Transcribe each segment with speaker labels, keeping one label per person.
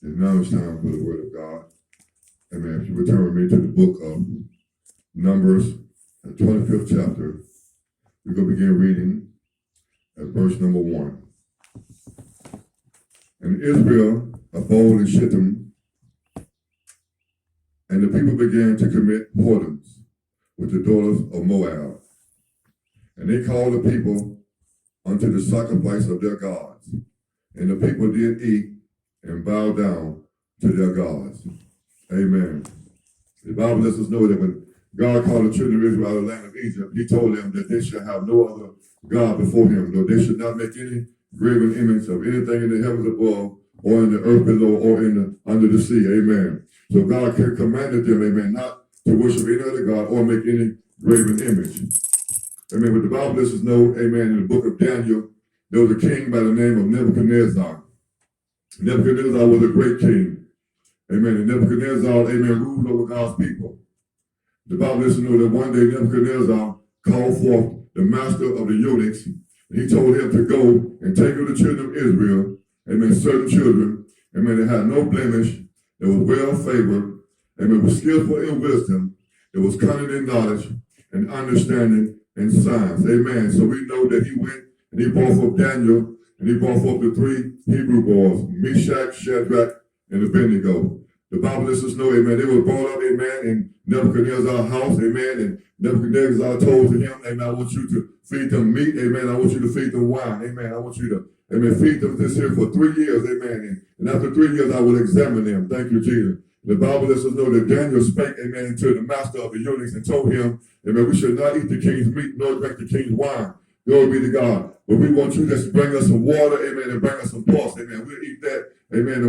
Speaker 1: And now it's time for the word of God. Amen. If you return with me to the book of Numbers, the 25th chapter, we're going to begin reading at verse number 1. And Israel abode in Shittim, and the people began to commit whoredoms with the daughters of Moab. And they called the people unto the sacrifice of their gods. And the people did eat and bow down to their gods. Amen. The Bible lets us know that when God called the children of Israel out of the land of Egypt, he told them that they should have no other God before him, though they should not make any graven image of anything in the heavens above, or in the earth below, or under the sea. Amen. So God commanded them, amen, not to worship any other God or make any graven image. Amen. But the Bible lets us know, amen, in the book of Daniel, there was a king by the name of Nebuchadnezzar. Nebuchadnezzar was a great king. Amen. And Nebuchadnezzar, amen, ruled over God's people. The Bible lets us know that one day Nebuchadnezzar called forth the master of the eunuchs, and he told him to go and take of the children of Israel, amen, certain children, amen, that had no blemish, that was well favored, amen, was skillful in wisdom, that was cunning in knowledge and understanding and science. Amen. So we know that he went and he brought forth Daniel, and he brought forth the three Hebrew boys, Meshach, Shadrach, and Abednego. The Bible lets us know, amen, they were brought up, amen, in Nebuchadnezzar's house, amen, and Nebuchadnezzar told to him, amen, I want you to feed them meat, amen, I want you to feed them wine, amen, I want you to, amen, feed them this here for 3 years, amen, and after 3 years I will examine them. Thank you, Jesus. The Bible lets us know that Daniel spake, amen, to the master of the eunuchs and told him, amen, we should not eat the king's meat nor drink the king's wine. Glory be to God. But we want you just to bring us some water, amen, and bring us some pulse, amen. We'll eat that, amen,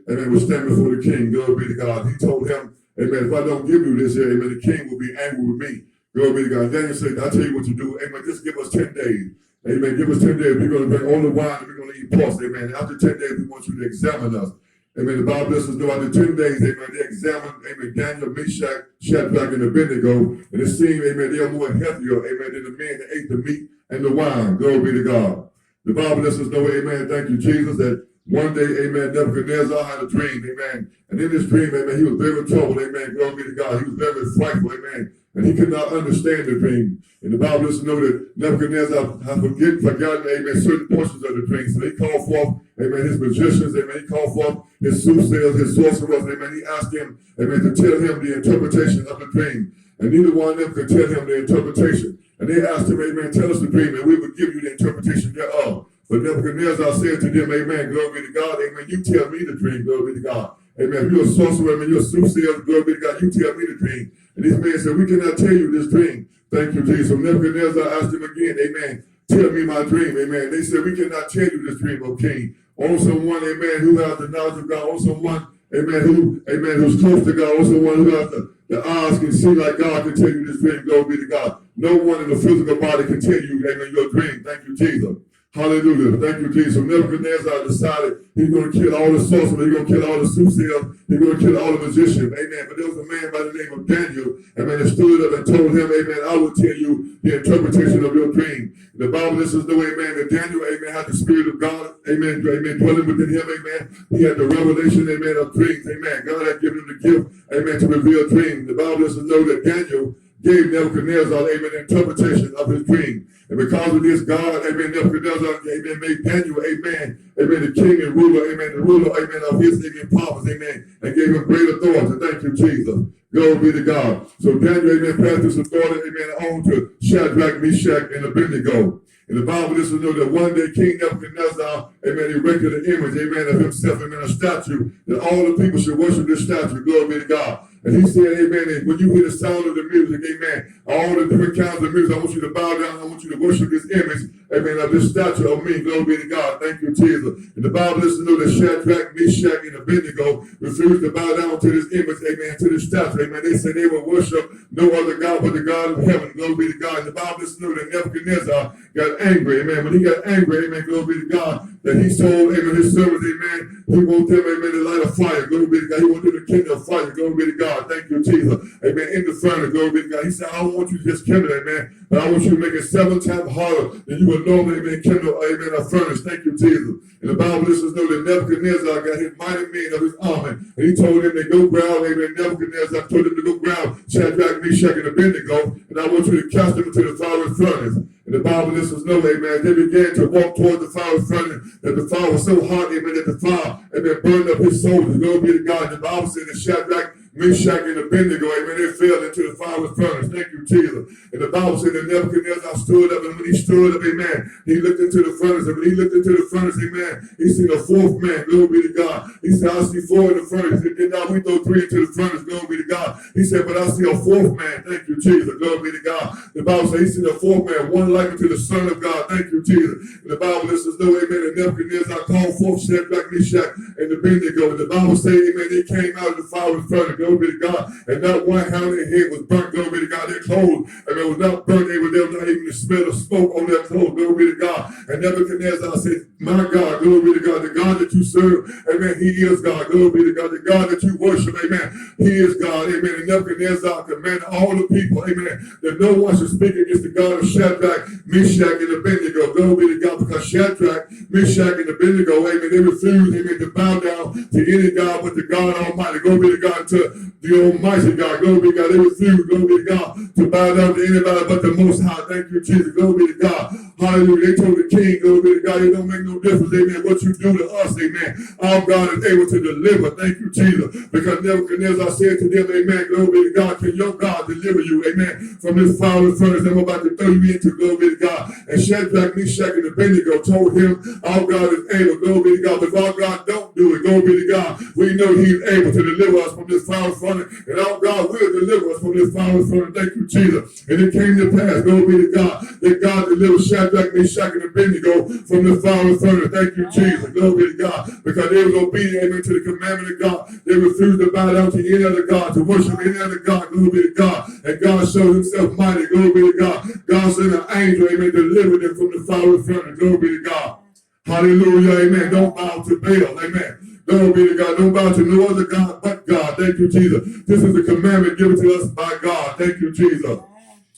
Speaker 1: and we'll stand before the king. Glory be to God. He told him, amen, if I don't give you this here, amen, the king will be angry with me. Glory be to God. Daniel said, I'll tell you what to do, amen, just give us 10 days. Amen, give us 10 days. We're going to drink only wine and we're going to eat pulse, amen. After 10 days, we want you to examine us. Amen. The Bible lets us know after 10 days, amen, they examined, amen, Daniel, Meshach, Shadrach, and Abednego. And it seemed, amen, they are more healthier, amen, than the men that ate the meat and the wine. Glory be to God. The Bible lets us know, amen, thank you, Jesus, that one day, amen, Nebuchadnezzar had a dream, amen. And in this dream, amen, he was very troubled, amen, glory be to God. He was very frightful, amen. And he could not understand the dream. And the Bible lets us know that Nebuchadnezzar had forgotten, amen, certain portions of the dream. So he called forth, amen, his magicians, amen, he called forth his soothsayers, his sorcerers, amen. He asked him, amen, to tell him the interpretation of the dream. And neither one of them could tell him the interpretation. And they asked him, amen, tell us the dream, and we would give you the interpretation thereof. But Nebuchadnezzar said to them, amen, glory be to God, amen, you tell me the dream, glory be to God. Amen, if you're a sorcerer, amen, you're a soothsayer, glory be to God, you tell me the dream. And these men said, we cannot tell you this dream. Thank you, Jesus. So Nebuchadnezzar asked him again, amen, tell me my dream, amen. They said, we cannot tell you this dream, O king. On someone, amen, who has the knowledge of God, on someone, amen, who's close to God, on someone who has the eyes can see like God can tell you this dream, glory be to God. No one in the physical body can tell you, amen, your dream. Thank you, Jesus. Hallelujah. Thank you, Jesus. So Nebuchadnezzar decided he's going to kill all the sorcerers, he's going to kill all the soothsayers, he's going to kill all the magicians. Amen. But there was a man by the name of Daniel, amen, that stood up and told him, amen, I will tell you the interpretation of your dream. The Bible lets us know, amen, that Daniel, amen, had the Spirit of God, amen, dwelling within him, amen. He had the revelation, amen, of dreams, amen. God had given him the gift, amen, to reveal dreams. The Bible lets us know that Daniel gave Nebuchadnezzar, amen, the interpretation of his dream. And because of this, God, amen, Nebuchadnezzar, amen, made Daniel, amen, the king and ruler, amen, the ruler, amen, of his, amen, province, amen, and gave him great authority. Thank you, Jesus. Glory be to God. So Daniel, amen, passed this authority, amen, on to Shadrach, Meshach, and Abednego. And the Bible lets us know that one day King Nebuchadnezzar, amen, erected an image, amen, of himself, amen, a statue, that all the people should worship this statue. Glory be to God. And he said, amen, and when you hear the sound of the music, amen, all the different kinds of music, I want you to bow down, I want you to worship this image, amen, of this statue of me. Glory be to God. Thank you, Jesus. And the Bible lets us know that Shadrach, Meshach, and Abednego refused to bow down to this image, amen, to this statue, amen. They said they would worship no other God but the God of heaven. Glory be to God. And the Bible lets us know that Nebuchadnezzar got angry, amen. When he got angry, amen, glory be to God, that he told, amen, his servants, amen, he want them, amen, to light a fire. Glory be to God. He want them to kindle a fire. Glory be to God. Thank you, Jesus. Amen. In the furnace, glory be to God. He said, I don't want you to just kindle, amen. But I want you to make it 7 times harder than you would normally, amen, kindle, amen, a furnace. Thank you, Jesus. And the Bible lets us know that Nebuchadnezzar got his mighty men of his army. And he told them to go ground, amen. Nebuchadnezzar told them to go ground Shadrach, Meshach, and Abednego. And I want you to cast them into the fiery furnace. And the Bible lets us know, amen, they began to walk toward the fiery furnace, that the fire was so hot, amen, that the fire, amen, burned up his soldiers. Glory be to God. The Bible said that Shadrach, Meshach, and Abednego, amen, they fell into the fiery furnace. Thank you, Jesus. And the Bible said that Nebuchadnezzar stood up, and when he stood up, amen, he looked into the furnace, and when he looked into the furnace, amen, he seen a 4th man. Glory be to God. He said, I see 4 in the furnace. He said, now we throw 3 into the furnace. Glory be to God. He said, but I see a 4th man. Thank you, Jesus. Glory be to God. The Bible says he seen a 4th man, one like unto the Son of God. Thank you, Jesus. And the Bible lets us know, amen, that Nebuchadnezzar called forth Shadrach, Meshach, and Abednego. And the Bible says, amen, they came out of the fiery furnace. Glory be to God. And not one hair on their head was burnt. Glory be to God. Their clothes, amen, was not burnt. They were not even the smell of smoke on their clothes. Glory be to God. And Nebuchadnezzar said, my God, glory be to God, the God that you serve, amen, he is God. Glory be to God. The God that you worship, amen, he is God. Amen. And Nebuchadnezzar commanded all the people, amen, that no one should speak against the God of Shadrach, Meshach, and Abednego. Glory be to God, because Shadrach, Meshach, and Abednego, amen, they refused, amen, to bow down to any God but the God Almighty. Glory be to God, to the Almighty God. Glory be to God. They refused, glory be to God, to bow down to anybody but the Most High. Thank you, Jesus. Glory be to God. Hallelujah. They told the king, glory be to God, it don't make no difference, amen, what you do to us, amen. Our God is able to deliver. Thank you, Jesus. Because Nebuchadnezzar said to them, amen, glory be to God, can your God deliver you, amen, from this fiery furnace I'm about to throw you into, glory be to God. And Shadrach, Meshach, and Abednego told him, our God is able, glory be to God. But if our God don't do it, glory be to God, we know he's able to deliver us from this fiery furnace, and our God will deliver us from this fiery furnace. Thank you, Jesus. And it came to pass, glory be to God, that God delivered Shadrach, Meshach, and Abednego from the fiery furnace. Thank you, Jesus. Glory be to God. Because they was obedient, amen, to the commandment of God. They refused to bow down to any other God, to worship any other God. Glory be to God. And God showed himself mighty. Glory be to God. God sent an angel, amen, delivered them from the fiery furnace. Glory be to God. Hallelujah, amen. Don't bow to Baal, amen. Glory be to God. Don't bow to no other God but God. Thank you, Jesus. This is the commandment given to us by God. Thank you, Jesus.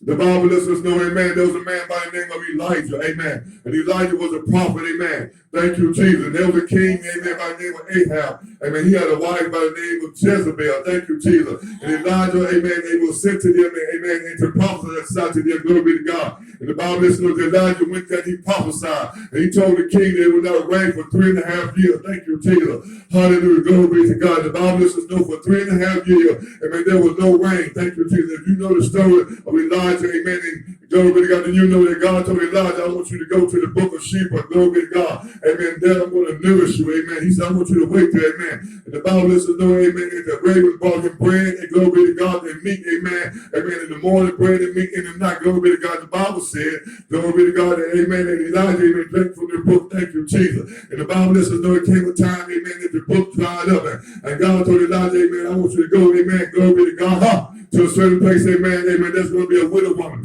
Speaker 1: The Bible lets us know, amen, there was a man by the name of Elijah, amen. And Elijah was a prophet, amen. Thank you, Jesus. There was a king, amen, by the name of Ahab. Amen. He had a wife by the name of Jezebel. Thank you, Jesus. And Elijah, amen, they were sent to them, amen, and to prophesy to them. Glory be to God. And the Bible lets us know that Elijah went there and he prophesied. And he told the king they would not reign for 3.5 years. Thank you, Jesus. Hallelujah. Glory be to God. The Bible lets us know for 3.5 years, amen, there was no rain. Thank you, Jesus. If you know the story of Elijah, amen, and glory be to God, and you know that God told Elijah, I want you to go to the book of Sheba. Glory be to God. Amen. There I'm going to nourish you. Amen. He said, I want you to wait there. Amen. And the Bible lets us know, amen, that the ravens brought him bread, and glory be to God, and meat. Amen. Amen. In the morning, bread and meat. In the night, glory be to God. The Bible said, glory be to God, and amen, and Elijah, amen, drank from the brook. Thank you, Jesus. And the Bible lets us know it came a time, amen, that the brook dried up. And God told Elijah, amen, I want you to go, amen, glory be to God, to a certain place, amen, amen, there's going to be a widow woman.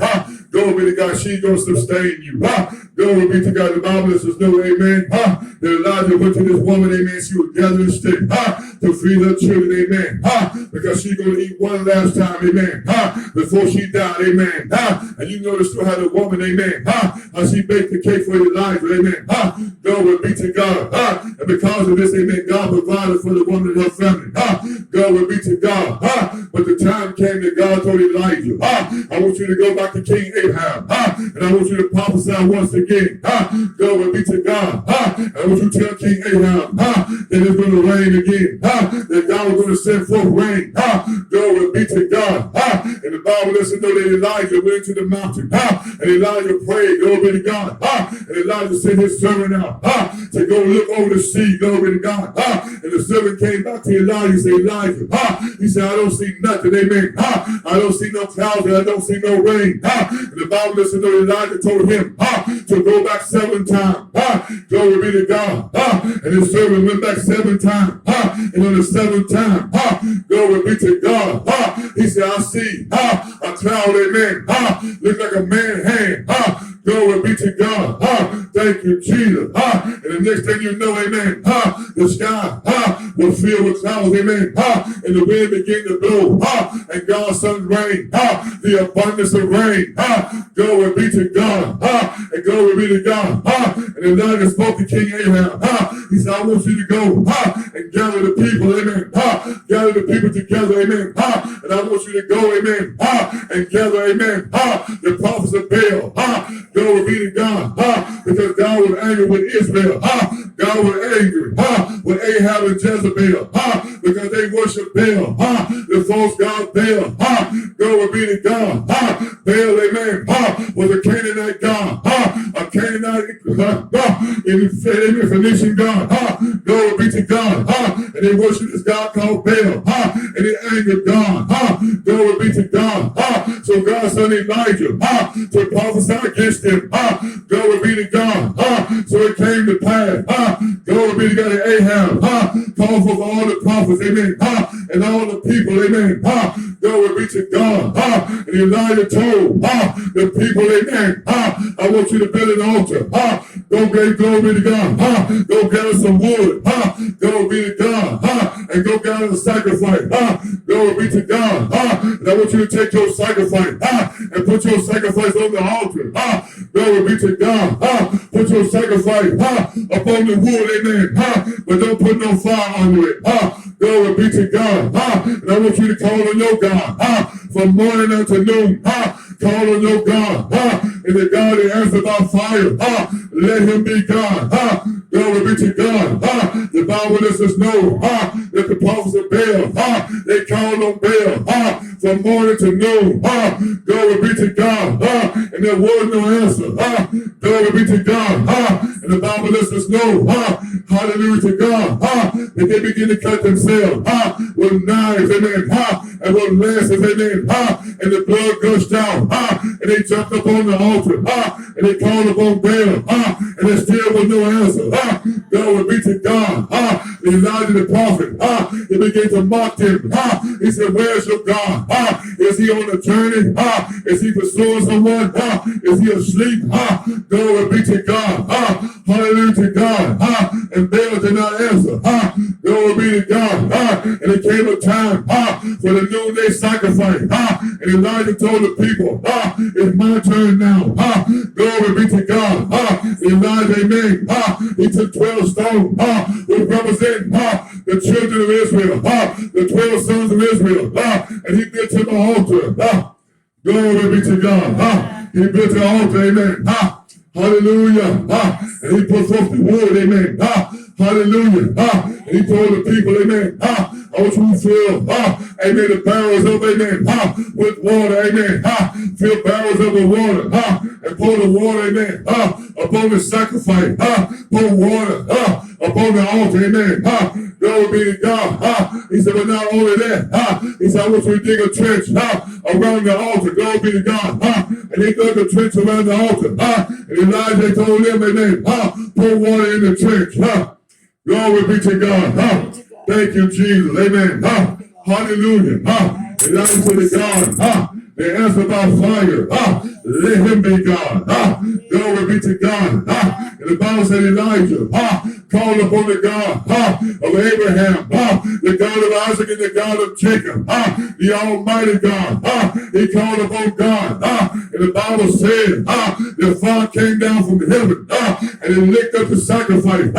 Speaker 1: Glory be to God, she's going to sustain you. Glory be to God. The Bible lets us know, amen, that Elijah went to this woman, amen, she was gathering sticks to feed her children, amen, because she's going to eat one last time, amen, before she died, amen. And you notice how the woman, amen, how she baked the cake for Elijah, amen. Glory be to God. And because of this, amen, God provided for the woman and her family. Glory be to God. But the time came that God told Elijah, I want you to go back to King Ahab, and I want you to prophesy once again. Glory be to God. I want you to tell King Ahab that it's going to rain again, that God was going to send forth rain. Glory be to God. And the Bible lets us know that Elijah went into the mountain, and Elijah prayed, glory be to God. And Elijah sent his servant out to go look over the sea, glory be to God. And the servant came back to Elijah and said, Elijah, he said, I don't see nothing, amen. I don't see no clouds and I don't see no rain. And the Bible lets us know Elijah told him to go back 7 times. Glory be to God. And his servant went back 7 times. And on the 7th time, glory be to God. He said, I see a cloud, amen. Look like a man's hand. Glory be to God. Thank you, Jesus. And the next thing you know, amen, the sky was filled with clouds, amen, and the wind began to blow, and God sent rain, the abundance of rain, glory be to God, and glory be to God, and Elijah spoke to King Ahab, he said, I want you to go, and gather the people, amen, gather the people together, amen, and I want you to go, amen, and gather, amen, the prophets of Baal, glory be to God, because God was angry with Israel, God was angry with Ahab and Jezebel, because they worship Baal, the false god Baal, glory be to God, Baal, amen, was a Canaanite god, a Canaanite, amen, Phoenician god, glory be to God, and they worship this God called Baal, and they angered God, glory be to God, so God sent Elijah to prophesy against him, glory be to God, so it came to pass, glory be to God, and Ahab called for all the prophets, amen, and all the people, amen, glory be to God, and Elijah told the people, amen, I want you to build an altar, go get glory be to God, go gather some wood, glory be to God, and go gather a sacrifice, glory be to God, and I want you to take your sacrifice, and put your sacrifice on the altar, glory be to God, put your sacrifice upon the wood, amen, but don't put no fire under it, glory be to God, and I want you to call on your God, from morning until noon, call on your God, and the God that answers by fire, let him be God, glory be to God, the Bible lets us know, that the prophets of Baal, they called on Baal, from morning to noon, glory be to God, and there was no answer, glory be to God, and the Bible lets us know, hallelujah to God, that they begin to cut themselves, with knives, amen, and with lances, amen, and the blood gushed out, and they jumped up on the altar, and they called upon Baal, and there still was no answer, glory be to God, Elijah the prophet, he began to mock him, he said, where's your God, is he on a journey, is he pursuing someone, is he asleep, glory be to God, hallelujah to God, and Baal did not answer, glory be to God, and it came a time for the noonday sacrifice, and Elijah told the people, it's my turn now, glory be to God, Elijah, amen, he took 12 stones, which represent the children of Israel, the 12 sons of Israel, and he built him an altar, glory be to God, he built an altar, amen, hallelujah, and he put forth the wood, amen, hallelujah, and he told the people, amen, I want you to fill, amen, the barrels up, amen, with water, amen, fill barrels up with water, and pour the water, amen, upon the sacrifice, pour water, upon the altar, amen, glory be to God, he said, but not only that, he said, I want you to dig a trench, around the altar, glory be to God, and he dug a trench around the altar, and Elijah told them, amen, pour water in the trench, glory be to God, thank you, Jesus, amen, hallelujah, Elijah to the God, the answer by fire, let him be God, glory be to God, and the Bible said Elijah, called upon the God of Abraham, the God of Isaac and the God of Jacob, the Almighty God, he called upon God, and the Bible said, the fire came down from heaven, and it licked up the sacrifice,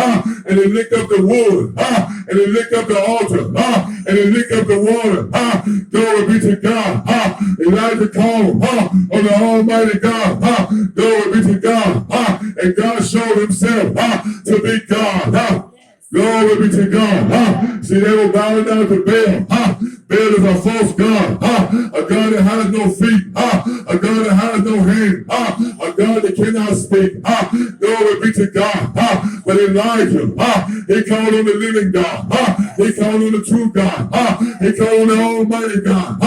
Speaker 1: and it licked up the wood, and it licked up the altar, and it licked up the water, glory be to God, Elijah called on the Almighty God, glory be to God, and God showed himself to be God, glory be to God, see they were bowing down to Baal, Baal is a false God, a God that has no feet, a God that has no hand, a God that cannot speak, glory be to God, but Elijah, he called on the living God, he called on the true God, he called on the Almighty God,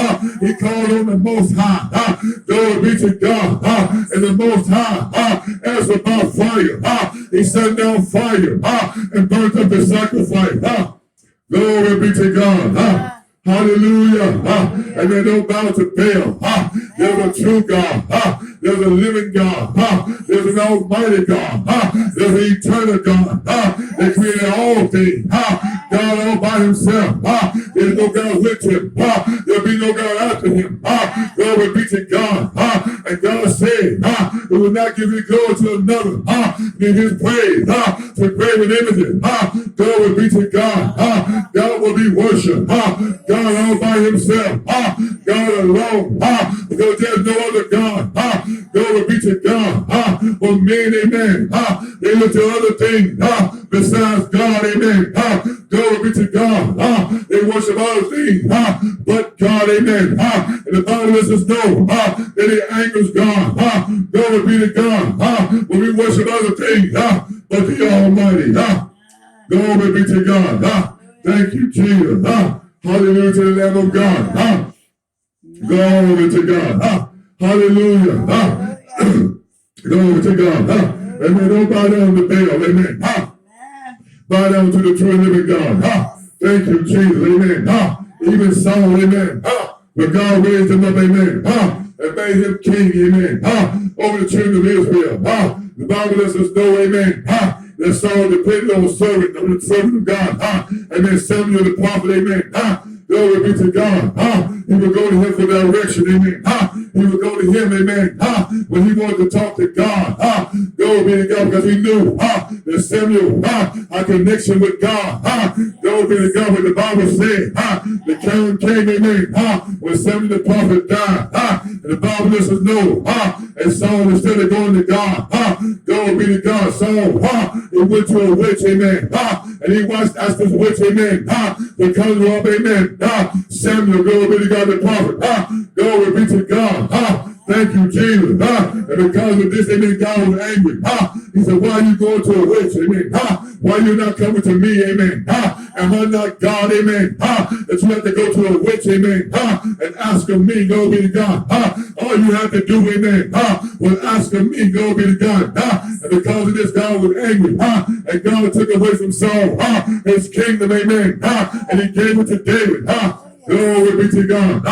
Speaker 1: he called on the Most High, glory be to God, and the Most High answered by fire, he sent down fire, and burnt up the sacrifice, glory be to God, hallelujah, and they don't bow to Baal, there's a true God, there's a living God, there's an almighty God, there's an eternal God, that created all things, God God all by himself. There's no God with him. There'll be no God after him. Glory be to God. And God said, he will not give you glory to another. In his praise, to graven images. Glory be to God. God will be worshipped. God all by himself. God alone. Because there's no other God. Glory be to God. For men, amen. They look to other things besides God, amen. Glory be to God. They worship other things but God, amen. And the Bible lets us know that it angers God. Glory be to God. When we worship other things but the Almighty. Glory be to God. Thank you, Jesus. Hallelujah to the Lamb of God. Glory to God. Hallelujah. Glory to God. Amen. Don't bow down to Baal. Amen. Bow down to the true and living God. Thank you, Jesus. Amen. Even Saul, amen. But God raised him up, amen. And made him king, amen. Over the children of Israel. The Bible lets us know, amen. That Saul depended on the servant of God. Amen. Samuel the prophet, amen. Glory be to God. He would go to him for direction, amen. He would go to him, amen. When he wanted to talk to God. Glory be to God, because he knew that Samuel had a connection with God. Glory be to God, when the Bible said the time came, amen. When Samuel the prophet died. And the Bible lets us know. And Saul, instead of going to God, glory be to God, Saul, he went to a witch, amen. And he asked this witch, amen, to come up, amen. Samuel, glory be to God, the prophet. Glory be to God. Thank you, Jesus. And because of this, amen, God was angry. He said, why are you going to a witch, amen? Why are you not coming to me, amen? Am I not God, amen? That you have to go to a witch, amen, and ask of me, glory be to God. All you have to do, amen, was ask of me, glory be to God. And because of this, God was angry. And God took away from Saul his kingdom, amen. And he gave it to David. Glory be to God.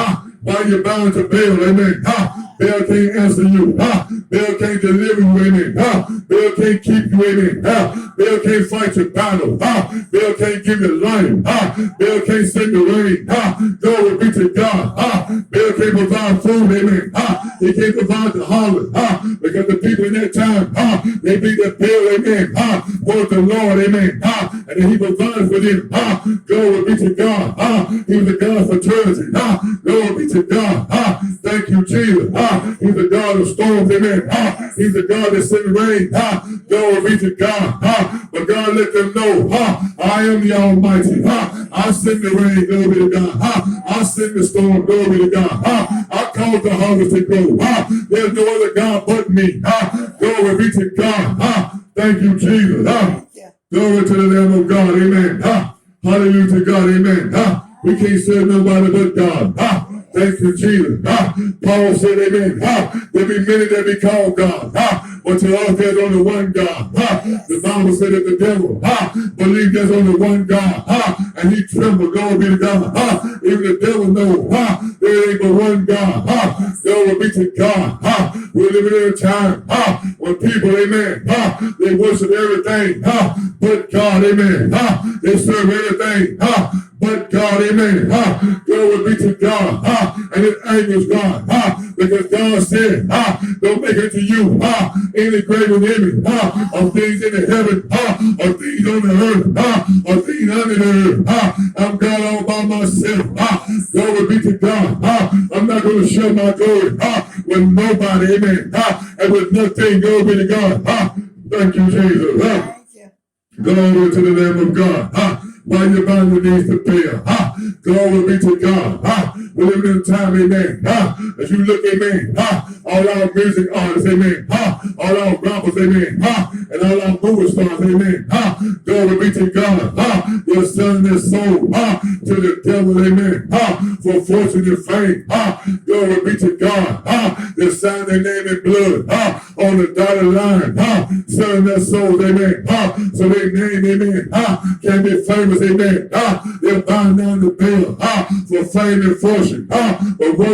Speaker 1: While you're bound to Baal, amen. Baal can't answer you. Baal can't deliver you, amen. Baal can't keep you, amen. Baal can't fight your battle. Baal can't give you life. Baal can't send the rain. Glory be to God. Baal can't provide food, amen. He can't provide the harvest. Because the people in that time, they beat the Baal, amen. For the Lord, amen. And then he provided for them. Glory be to God. He was a God for eternity. Glory be to God. Thank you, Jesus. He's the God of storms, amen. He's the God that sent rain. Glory be to God. But God let them know, I am the Almighty. I send the rain, glory be to God. I send the storm, glory be to God. I cause the harvest to grow. There's no other God but me. Glory be to God. Thank you, Jesus. Glory to the Lamb of God, amen. Hallelujah to God, amen. We can't serve nobody but God. Thank you, Jesus. Paul said, amen. There be many that be called God. But to us, there's only one God. The Bible said that the devil believed there's only one God. And he trembled. Glory be to God. Even the devil knows there ain't but one God. Glory be to God. We're living in a time when people, amen, they worship everything but God, amen. They serve everything but God, amen. Glory be to God. And it angers God. Because God said, don't make it to you any graven image of things in the heaven, of things on the earth, of things under the earth. I'm God all by myself. Glory be to God. I'm not going to share my glory with nobody, amen. And with nothing, glory be to God. Thank you, Jesus. Glory to the Lamb of God. While you're bound your knees to prayer. Glory be to God. We're living in a time, amen. As you look, amen. All our music artists, amen. All our rappers, amen. And all our movie stars, amen. Glory be to God. They're selling their soul to the devil, amen. For fortune and fame. Glory be to God. They're signing their name in blood on the dotted line. Selling their souls, amen. So their name, amen, can be famous, amen. They're bowing down the bill for fame and fortune. But one